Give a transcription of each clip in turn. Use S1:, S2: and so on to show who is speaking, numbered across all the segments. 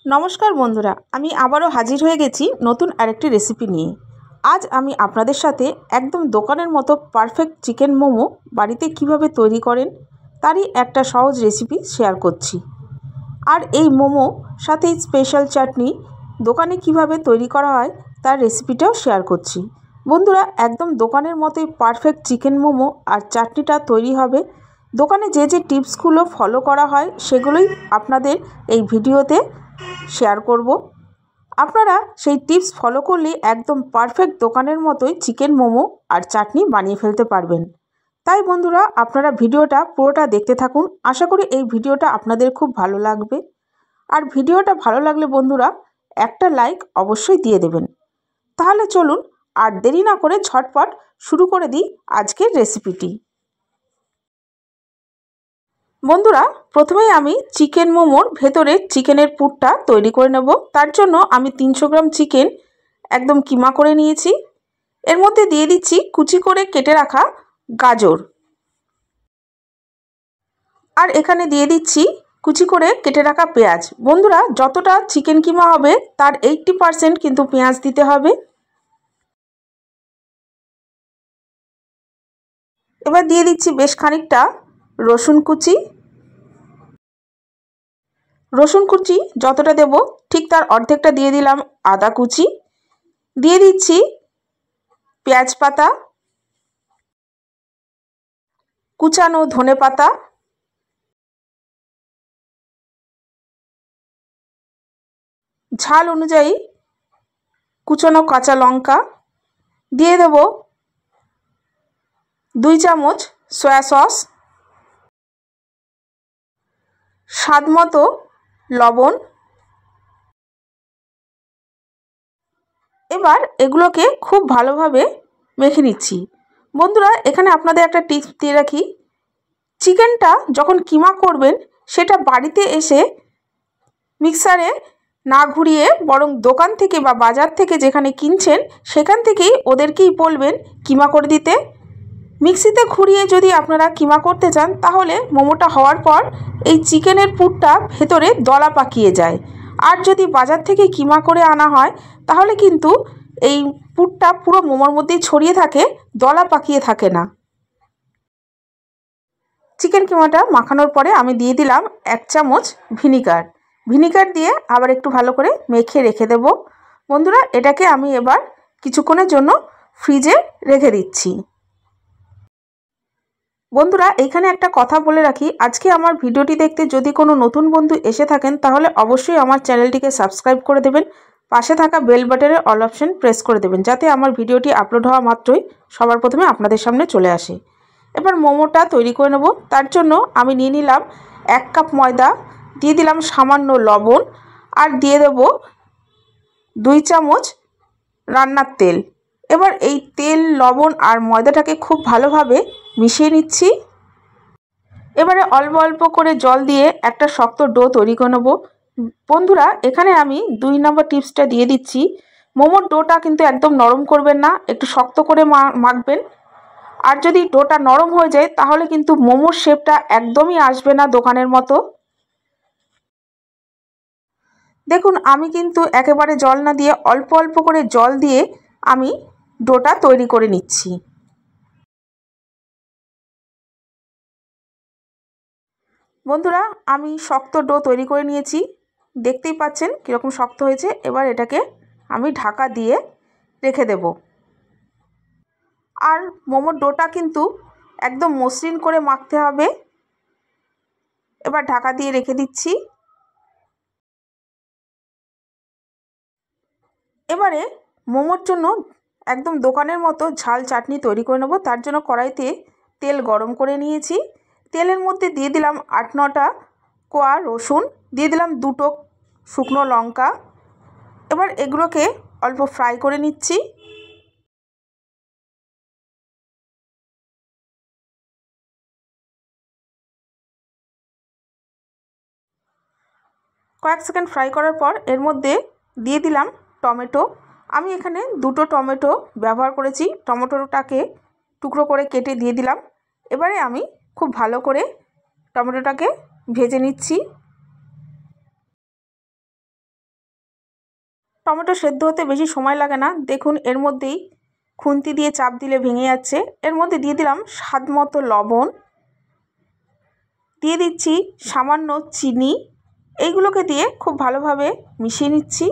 S1: नमस्कार बंधुरा आमी आबारो हाजिर हो गेছি नतून आरेकटी रेसिपि निये। आज आमी आपनादेर साथे एकदम दोकानेर मतो पारफेक्ट चिकेन मोमो बाड़ीते किभाबे तैरी करें तारই একটা সহজ रेसिपि शेयर करছি। আর এই মোমো সাথে স্পেশাল চাটনি দোকানে কিভাবে তৈরি করা হয় তার রেসিপিটাও শেয়ার করছি। বন্ধুরা একদম দোকানের মতোই পারফেক্ট চিকেন মোমো আর চাটনিটা তৈরি হবে। দোকানে যে যে টিপসগুলো ফলো করা হয় সেগুলোই আপনাদের এই ভিডিওতে শেয়ার করব। আপনারা সেই টিপস ফলো করলে একদম পারফেক্ট দোকানের মতোই চিকেন মোমো আর চাটনি বানিয়ে ফেলতে পারবেন। তাই বন্ধুরা আপনারা ভিডিওটা পুরোটা দেখতে থাকুন। আশা করি এই ভিডিওটা আপনাদের খুব ভালো লাগবে। আর ভিডিওটা ভালো লাগলে বন্ধুরা একটা লাইক অবশ্যই দিয়ে দেবেন। তাহলে চলুন আর দেরি না করে ঝটপট শুরু করে দিই আজকের রেসিপিটি। বন্ধুরা প্রথমেই আমি চিকেন মোমোর ভেতরে চিকেনের পুরটা তৈরি করে নেব। তার জন্য আমি 300 গ্রাম চিকেন একদম কিমা করে নিয়েছি। এর মধ্যে দিয়ে দিচ্ছি কুচি করে কেটে রাখা গাজর, আর এখানে দিয়ে দিচ্ছি কুচি করে কেটে রাখা পেঁয়াজ। বন্ধুরা যতটা চিকেন কিমা হবে তার 80% কিন্তু পেঁয়াজ দিতে হবে। এবার দিয়ে দিচ্ছি বেশ খানিকটা রসুন কুচি। রসুন কুচি যতটা দেব ঠিক তার অর্ধেকটা দিয়ে দিলাম আদা কুচি। দিয়ে দিচ্ছি পেঁয়াজ পাতা, কুচানো ধনে পাতা, ঝাল অনুযায়ী কুচানো কাঁচা লঙ্কা, দিয়ে দেব 2 চামচ সয়া সস, স্বাদ মতো লবণ। এবার এগুলোকে খুব ভালোভাবে মেখে নিচ্ছি। বন্ধুরা এখানে আপনাদের একটা টিপস দিয়ে রাখি, চিকেনটা যখন কিমা করবেন সেটা বাড়িতে এসে মিক্সারে না ঘুরিয়ে বরং দোকান থেকে বা বাজার থেকে যেখানে কিনছেন সেখান থেকেই ওদেরকেই বলবেন কিমা করে দিতে। মিক্সিতে ঘুরিয়ে যদি আপনারা কিমা করতে চান তাহলে মোমোটা হওয়ার পর এই চিকেনের পুরটা ভেতরে দলা পাকিয়ে যায়। আর যদি বাজার থেকে কিমা করে আনা হয় তাহলে কিন্তু এই পুরটা পুরো মোমোর মধ্যেই ছড়িয়ে থাকে, দলা পাকিয়ে থাকে না। চিকেন কিমাটা মাখানোর পরে আমি দিয়ে দিলাম 1 চামচ ভিনিগার। ভিনিগার দিয়ে আবার একটু ভালো করে মেখে রেখে দেব। বন্ধুরা এটাকে আমি এবার কিছুক্ষণের জন্য ফ্রিজে রেখে দিচ্ছি। বন্ধুরা এইখানে একটা কথা বলে রাখি, আজকে আমার ভিডিওটি দেখতে যদি কোনো নতুন বন্ধু এসে থাকেন তাহলে অবশ্যই আমার চ্যানেলটিকে সাবস্ক্রাইব করে দেবেন। পাশে থাকা বেল বাটনের অল অপশন প্রেস করে দেবেন যাতে আমার ভিডিওটি আপলোড হওয়া মাত্রই সবার প্রথমে আপনাদের সামনে চলে আসে। এবার মোমোটা তৈরি করে নেব। তার জন্য আমি নিয়ে নিলাম 1 কাপ ময়দা, দিয়ে দিলাম সামান্য লবণ, আর দিয়ে দেব 2 চামচ রান্নার তেল। এবার এই তেল, লবণ আর ময়দাটাকে খুব ভালোভাবে মিশিয়ে নিচ্ছি। এবারে অল্প অল্প করে জল দিয়ে একটা শক্ত ডো তৈরি করে নেব। বন্ধুরা এখানে আমি 2 নম্বর টিপসটা দিয়ে দিচ্ছি, মোমোর ডোটা কিন্তু একদম নরম করবেন না, একটু শক্ত করে মাখবেন। আর যদি ডোটা নরম হয়ে যায় তাহলে কিন্তু মোমোর শেপটা একদমই আসবে না দোকানের মতো। দেখুন আমি কিন্তু একেবারে জল না দিয়ে অল্প অল্প করে জল দিয়ে আমি ডোটা তৈরি করে নিচ্ছি। বন্ধুরা আমি শক্ত ডো তৈরি করে নিয়েছি, দেখতেই পাচ্ছেন কীরকম শক্ত হয়েছে। এবার এটাকে আমি ঢাকা দিয়ে রেখে দেব। আর মোমোর ডোটা কিন্তু একদম মসৃণ করে মাখতে হবে। এবার ঢাকা দিয়ে রেখে দিচ্ছি। এবারে মোমোর জন্য একদম দোকানের মতো ঝাল চাটনি তৈরি করে নেব। তার জন্য কড়াইতে তেল গরম করে নিয়েছি। তেলের মধ্যে দিয়ে দিলাম 8-9টা কোয়া রসুন, দিয়ে দিলাম 2টো শুকনো লঙ্কা। এবার এগুলোকে অল্প ফ্রাই করে নিচ্ছি। কয়েক সেকেন্ড ফ্রাই করার পর এর মধ্যে দিয়ে দিলাম টমেটো। আমি এখানে 2টো টমেটো ব্যবহার করেছি। টমেটোটাকে টুকরো করে কেটে দিয়ে দিলাম। এবারে আমি খুব ভালো করে টমেটোটাকে ভেজে নিচ্ছি। টমেটো সেদ্ধ হতে বেশি সময় লাগে না। দেখুন এর মধ্যেই খুন্তি দিয়ে চাপ দিলে ভেঙে যাচ্ছে। এর মধ্যে দিয়ে দিলাম স্বাদ মতো লবণ, দিয়ে দিচ্ছি সামান্য চিনি। এইগুলোকে দিয়ে খুব ভালোভাবে মিশিয়ে নিচ্ছি।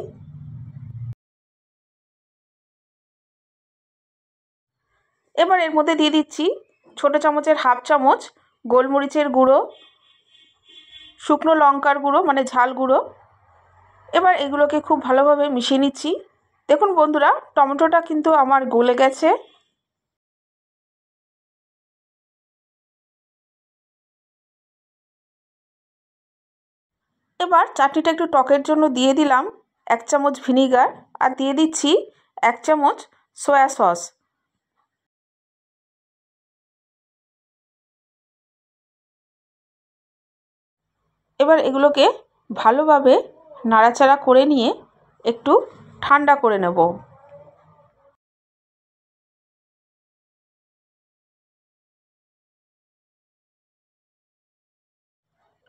S1: এবার এর মধ্যে দিয়ে দিচ্ছি ছোটো চামচের হাফ চামচ গোলমরিচের গুঁড়ো, শুকনো লঙ্কার গুঁড়ো মানে ঝাল গুঁড়ো। এবার এগুলোকে খুব ভালোভাবে মিশিয়ে নিচ্ছি। দেখুন বন্ধুরা, টমেটোটা কিন্তু আমার গলে গেছে। এবার চাটনিটা একটু টকের জন্য দিয়ে দিলাম 1 চামচ ভিনিগার, আর দিয়ে দিচ্ছি 1 চামচ সয়া সস। এবার এগুলোকে ভালোভাবে নাড়াচাড়া করে নিয়ে একটু ঠান্ডা করে নেব।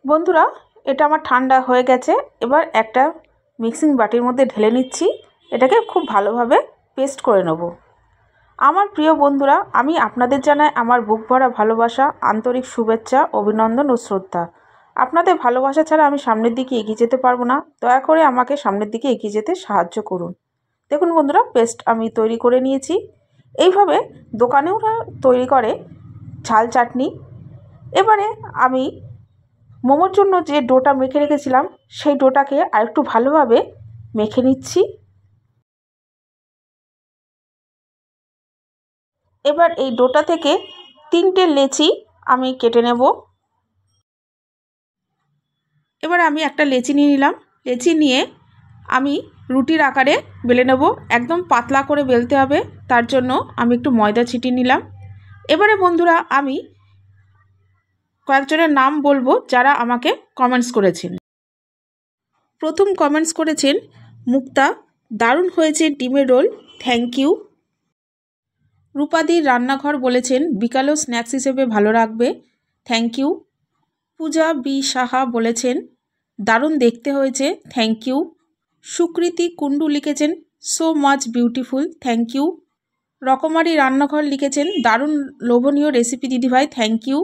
S1: বন্ধুরা, এটা আমার ঠান্ডা হয়ে গেছে। এবার একটা মিক্সিং বাটির মধ্যে ঢেলে নিচ্ছি। এটাকে খুব ভালোভাবে পেস্ট করে নেব। আমার প্রিয় বন্ধুরা, আমি আপনাদের জানাই আমার বুক ভরা ভালোবাসা, আন্তরিক শুভেচ্ছা, অভিনন্দন ও শ্রদ্ধা। আপনাদের ভালোবাসা ছাড়া আমি সামনের দিকে এগিয়ে যেতে পারবো না। দয়া করে আমাকে সামনের দিকে এগিয়ে যেতে সাহায্য করুন। দেখুন বন্ধুরা, পেস্ট আমি তৈরি করে নিয়েছি। এইভাবে দোকানেও তৈরি করে ঝাল চাটনি। এবারে আমি মোমোর জন্য যে ডোটা মেখে রেখেছিলাম সেই ডোটাকে আরেকটু ভালোভাবে মেখে নিচ্ছি। এবার এই ডোটা থেকে 3টে লেচি আমি কেটে নেব। এবার আমি একটা লেচি নিয়ে নিলাম। লেচি নিয়ে আমি রুটির আকারে বেলে নেব। একদম পাতলা করে বেলতে হবে, তার জন্য আমি একটু ময়দা ছিটিয়ে নিলাম। এবারে বন্ধুরা, আমি কয়েকজনের নাম বলবো যারা আমাকে কমেন্টস করেছেন। প্রথম কমেন্টস করেছেন মুক্তা, দারুণ হয়েছে ডিমের রোল, থ্যাংক ইউ। রূপাদির রান্নাঘর বলেছেন বিকালেও স্ন্যাক্স হিসেবে ভালো রাখবে, thank you. Puja B Saha বলেছেন দারুণ দেখতে হয়েছে, থ্যাংক ইউ। সুকৃতি কুণ্ডু লিখেছেন so much beautiful, thank you. Rokomari Rannaghor লিখেছেন দারুণ লোভনীয় রেসিপি দিদিভাই, থ্যাংক ইউ।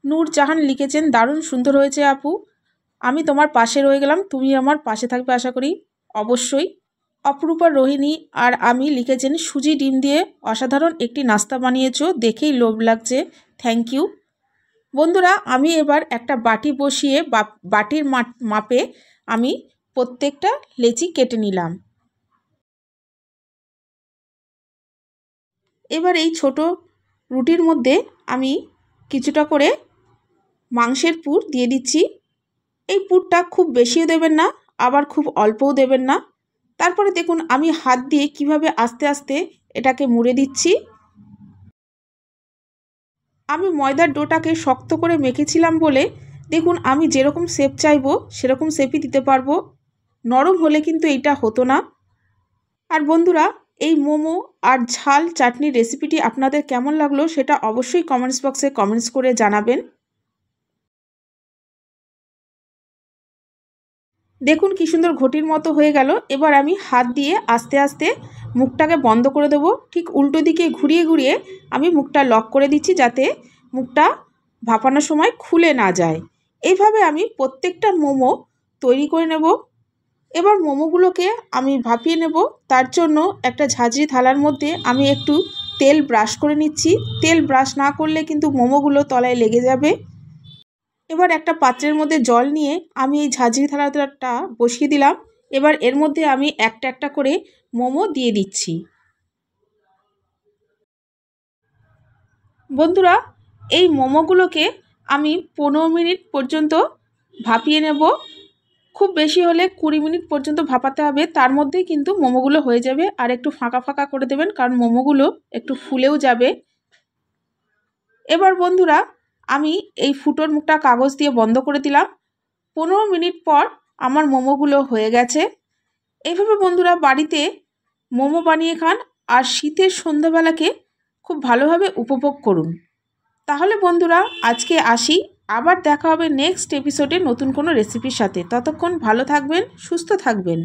S1: নূরজাহান লিখেছেন দারুণ সুন্দর হয়েছে আপু, আমি তোমার পাশে রয়ে গেলাম, তুমি আমার পাশে থাকবে আশা করি। অবশ্যই। অপরূপা রোহিণী আর আমি লিখেছেন সুজি ডিম দিয়ে অসাধারণ একটি নাস্তা বানিয়েছো, দেখেই লোভ লাগছে, থ্যাংক ইউ। বন্ধুরা, আমি এবার একটা বাটি বসিয়ে বাটির মাপে আমি প্রত্যেকটা লেচি কেটে নিলাম। এবার এই ছোট রুটির মধ্যে আমি কিছুটা করে মাংসের পুর দিয়ে দিচ্ছি। এই পুরটা খুব বেশিও দেবেন না, আবার খুব অল্পও দেবেন না। তারপরে দেখুন আমি হাত দিয়ে কিভাবে আস্তে আস্তে এটাকে মুড়ে দিচ্ছি। আমি ময়দার ডোটাকে শক্ত করে মেখেছিলাম বলে দেখুন আমি যেরকম শেপ চাইবো সেরকম শেপই দিতে পারবো, নরম হলে কিন্তু এইটা হতো না। আর বন্ধুরা, এই মোমো আর ঝাল চাটনির রেসিপিটি আপনাদের কেমন লাগলো সেটা অবশ্যই কমেন্টস বক্সে কমেন্টস করে জানাবেন। দেখুন কি সুন্দর ঘটির মতো হয়ে গেল। এবার আমি হাত দিয়ে আস্তে আস্তে মুখটাকে বন্ধ করে দেবো। ঠিক উল্টো দিকে ঘুরিয়ে ঘুরিয়ে আমি মুখটা লক করে দিচ্ছি যাতে মুখটা ভাপানোর সময় খুলে না যায়। এইভাবে আমি প্রত্যেকটা মোমো তৈরি করে নেব। এবার মোমোগুলোকে আমি ভাপিয়ে নেব। তার জন্য একটা ঝাঁঝরি থালার মধ্যে আমি একটু তেল ব্রাশ করে নিচ্ছি। তেল ব্রাশ না করলে কিন্তু মোমোগুলো তলায় লেগে যাবে। এবার একটা পাত্রের মধ্যে জল নিয়ে আমি এই ঝাঁঝরি থালাটা বসিয়ে দিলাম। এবার এর মধ্যে আমি একটা একটা করে মোমো দিয়ে দিচ্ছি। বন্ধুরা, এই মোমোগুলোকে আমি 15 মিনিট পর্যন্ত ভাপিয়ে নেব। খুব বেশি হলে 20 মিনিট পর্যন্ত ভাপাতে হবে, তার মধ্যেই কিন্তু মোমোগুলো হয়ে যাবে। আর একটু ফাঁকা ফাঁকা করে দেবেন, কারণ মোমোগুলো একটু ফুলেও যাবে। এবার বন্ধুরা, আমি এই ফুটোর মুখটা কাগজ দিয়ে বন্ধ করে দিলাম। 15 মিনিট পর আমার মোমোগুলো হয়ে গেছে। এইভাবে বন্ধুরা বাড়িতে মোমো বানিয়ে খান আর শীতের সন্ধ্যাবেলাকে খুব ভালোভাবে উপভোগ করুন। তাহলে বন্ধুরা আজকে আসি, আবার দেখা হবে নেক্সট এপিসোডে নতুন কোনো রেসিপির সাথে। ততক্ষণ ভালো থাকবেন, সুস্থ থাকবেন।